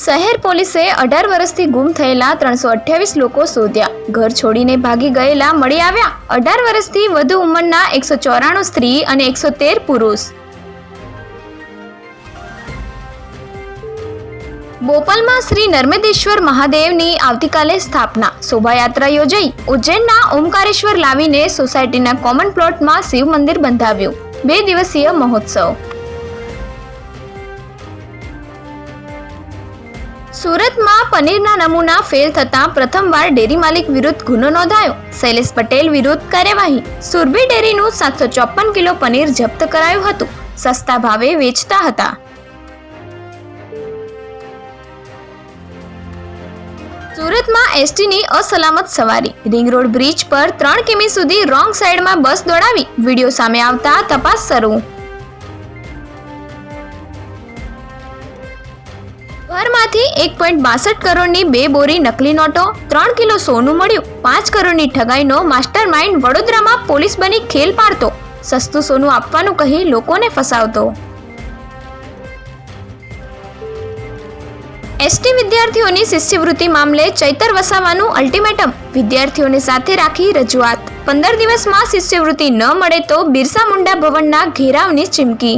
શહેર પોલીસે 18 વર્ષથી ગુમ થયેલા 328 લોકો શોધ્યા. ઘર છોડીને ભાગી ગયેલા મળી આવ્યા. 18 વર્ષથી વધુ ઉંમરના 194 સ્ત્રી અને 113 પુરુષ. બોપલમાં શ્રી નર્મદેશ્વર મહાદેવની આવતીકાલે સ્થાપના. શોભાયાત્રા યોજાઈ. ઉજ્જૈનના ઓમકારેશ્વર લાવીને સોસાયટીના કોમન પ્લોટમાં શિવ મંદિર બંધાવ્યું. 2 દિવસીય મહોત્સવ. સુરતમાં પનીરના નમૂના ફેલ થતાં પ્રથમવાર ડેરી માલિક વિરુદ્ધ ગુનો નોંધાયો. શૈલેષ પટેલ વિરુદ્ધ કાર્યવાહી. સુરભી ડેરીનું 754 કિલો પનીર જપ્ત કરાયું હતું. સસ્તા ભાવે વેચતા હતા. સુરતમાં એસટીની અસલામત સવારી. રિંગ રોડ બ્રિજ પર 3 કિમી સુધી રોંગ સાઈડમાં બસ દોડાવી. વિડીયો સામે આવતા તપાસ શરૂ. ઘરમાંથી 1.62 કરોડની 2 બોરી નકલી નોટો, 3 કિલો સોનું મળ્યું. 5 કરોડની ઠગાઈનો માસ્ટર માઇન્ડ વડોદરામાં પોલીસ બની ખેલ પાડતો. સસ્તું સોનું આપવાનું કહી લોકોને ફસાવતો. એસટી વિદ્યાર્થીઓની શિષ્યવૃત્તિ મામલે ચૈતર વસાવાનું અલ્ટિમેટમ. વિદ્યાર્થીઓને સાથે રાખી રજૂઆત. 15 દિવસમાં શિષ્યવૃત્તિ ન મળે તો બિરસા મુંડા ભવનના ઘેરાવની ચીમકી.